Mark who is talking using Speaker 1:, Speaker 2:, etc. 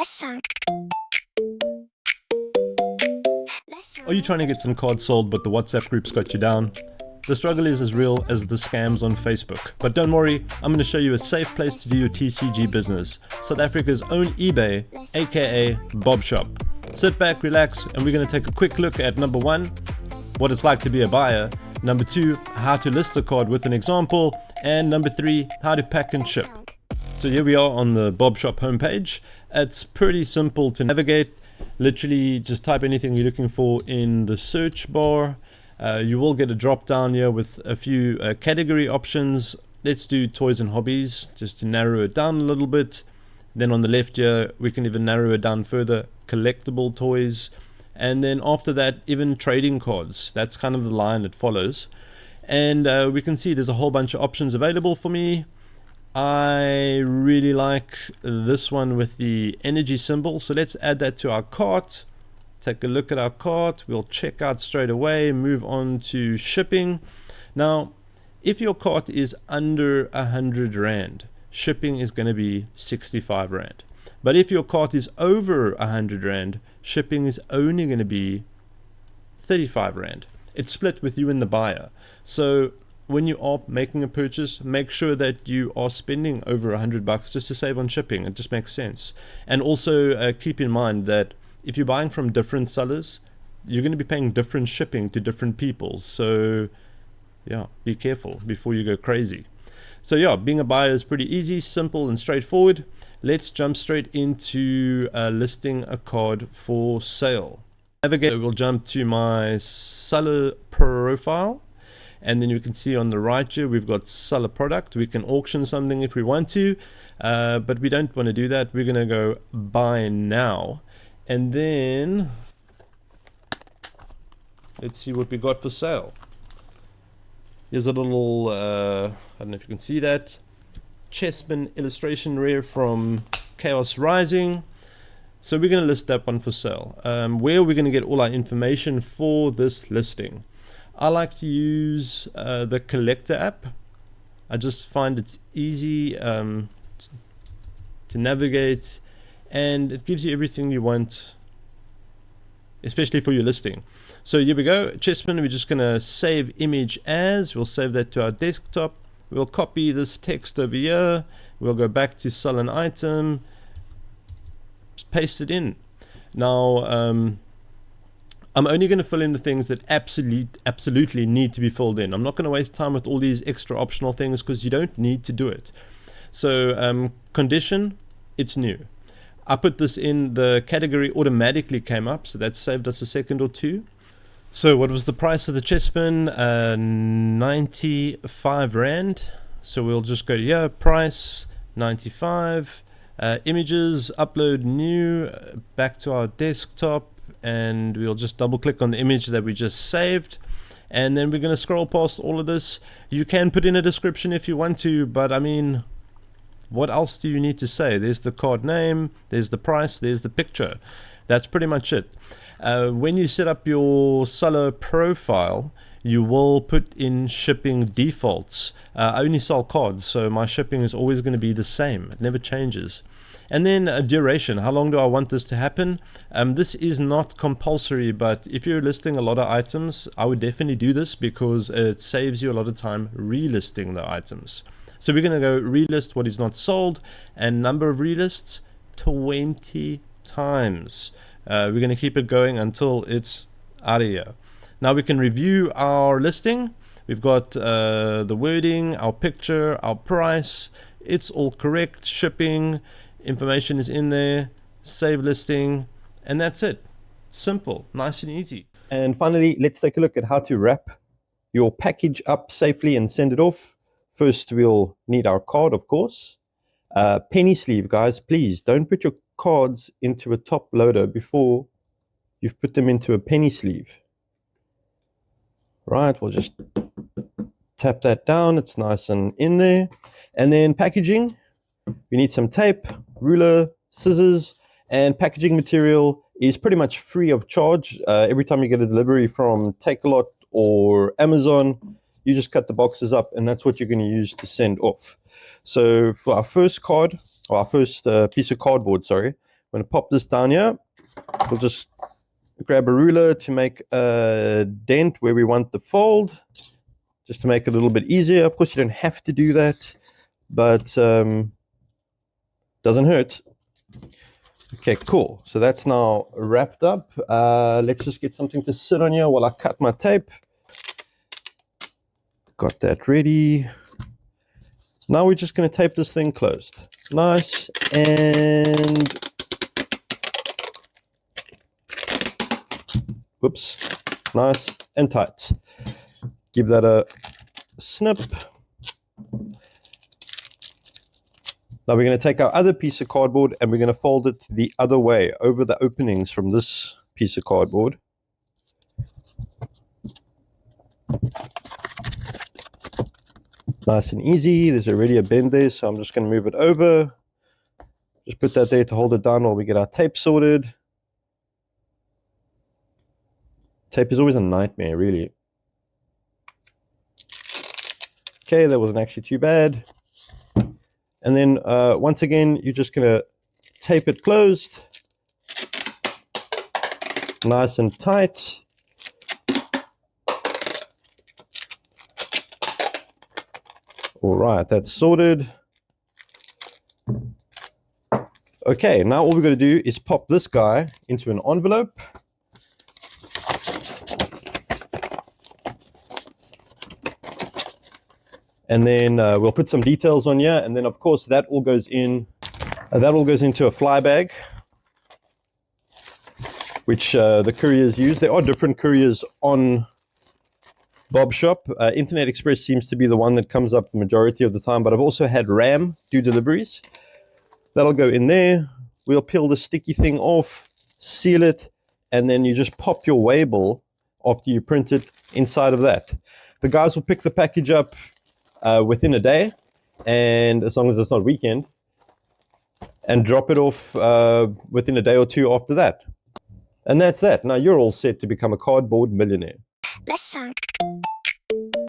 Speaker 1: Are you trying to get some cards sold but the WhatsApp group's got you down? The struggle is as real as the scams on Facebook. But don't worry, I'm going to show you a safe place to do your TCG business. South Africa's own eBay, aka BobShop. Sit back, relax, and we're going to take a quick look at number 1, what it's like to be a buyer, number 2, how to list a card with an example, and number 3, how to pack and ship. So here we are on the BobShop homepage. It's pretty simple to navigate. Literally just type anything you're looking for in the search bar. You will get a drop down here with a few category options. Let's do toys and hobbies just to narrow it down a little bit. Then on the left here we can even narrow it down further, collectible toys, and then after that even trading cards. That's kind of the line it follows, and we can see there's a whole bunch of options available for me. I really like this one with the energy symbol, so let's add that to our cart. Take a look at our cart, we'll check out straight away, move on to shipping. Now if your cart is under 100 Rand, shipping is going to be 65 Rand. But if your cart is over 100 Rand, shipping is only going to be 35 Rand. It's split with you and the buyer. So when you are making a purchase, make sure that you are spending over $100 just to save on shipping. It just makes sense. And also keep in mind that if you're buying from different sellers, you're going to be paying different shipping to different people. So yeah, be careful before you go crazy. So yeah, being a buyer is pretty easy, simple and straightforward. Let's jump straight into listing a card for sale. Navigate, so we'll jump to my seller profile. And then you can see on the right here, we've got seller product. We can auction something if we want to, but we don't want to do that. We're going to go buy now. And then let's see what we got for sale. Here's a little, I don't know if you can see that, Chessman illustration rare from Chaos Rising. So we're going to list that one for sale. Where are we going to get all our information for this listing? I like to use the collector app. I just find it's easy to navigate, and it gives you everything you want, especially for your listing. So here we go, Chessman. We're just going to save image as. We'll save that to our desktop. We'll copy this text over here. We'll go back to sell an item, just paste it in. Now I'm only going to fill in the things that absolutely need to be filled in. I'm not going to waste time with all these extra optional things because you don't need to do it. So condition, it's new. I put this in, the category automatically came up, so that saved us a second or two. So what was the price of the Chessman? 95 Rand. So we'll just go to here, price 95. Images, upload new, back to our desktop. And we'll just double click on the image that we just saved, and then we're going to scroll past all of this. You can put in a description if you want to, but I mean, what else do you need to say? There's the card name, there's the price, there's the picture. That's pretty much it. When you set up your seller profile, you will put in shipping defaults. I only sell cards, so my shipping is always going to be the same. It never changes. And then duration, how long do I want this to happen? This is not compulsory, but if you're listing a lot of items, I would definitely do this because it saves you a lot of time relisting the items. So we're going to go relist what is not sold, and number of relists, 20 times. We're going to keep it going until it's out of here. Now we can review our listing. We've got the wording, our picture, our price. It's all correct. Shipping information is in there, save listing, and that's it. Simple, nice and easy. And finally, let's take a look at how to wrap your package up safely and send it off. First, we'll need our card, of course. Penny sleeve, guys, please don't put your cards into a top loader before you've put them into a penny sleeve. Right, we'll just tap that down. It's nice and in there. And then packaging. We need some tape, ruler, scissors, and packaging material is pretty much free of charge. Every time you get a delivery from Takealot or Amazon, you just cut the boxes up, and that's what you're going to use to send off. So for our first card, or our first piece of cardboard, sorry, I'm going to pop this down here. We'll just grab a ruler to make a dent where we want the fold, just to make it a little bit easier. Of course, you don't have to do that, but doesn't hurt. Okay, cool. So that's now wrapped up. Let's just get something to sit on here while I cut my tape. Got that ready. Now we're just going to tape this thing closed. Nice and... whoops. Nice and tight. Give that a snip. Now we're going to take our other piece of cardboard and we're going to fold it the other way over the openings from this piece of cardboard. Nice and easy. There's already a bend there, so I'm just going to move it over. Just put that there to hold it down while we get our tape sorted. Tape is always a nightmare, really. Okay, that wasn't actually too bad. And then once again, you're just going to tape it closed. Nice and tight. All right, that's sorted. Okay, now all we're going to do is pop this guy into an envelope. And then we'll put some details on here, and then of course that all goes in. That all goes into a fly bag, which the couriers use. There are different couriers on BobShop. Internet Express seems to be the one that comes up the majority of the time, but I've also had Ram do deliveries. That'll go in there. We'll peel the sticky thing off, seal it, and then you just pop your label after you print it inside of that. The guys will pick the package up within a day, and as long as it's not weekend, and drop it off within a day or two after that. And that's that. Now you're all set to become a cardboard millionaire.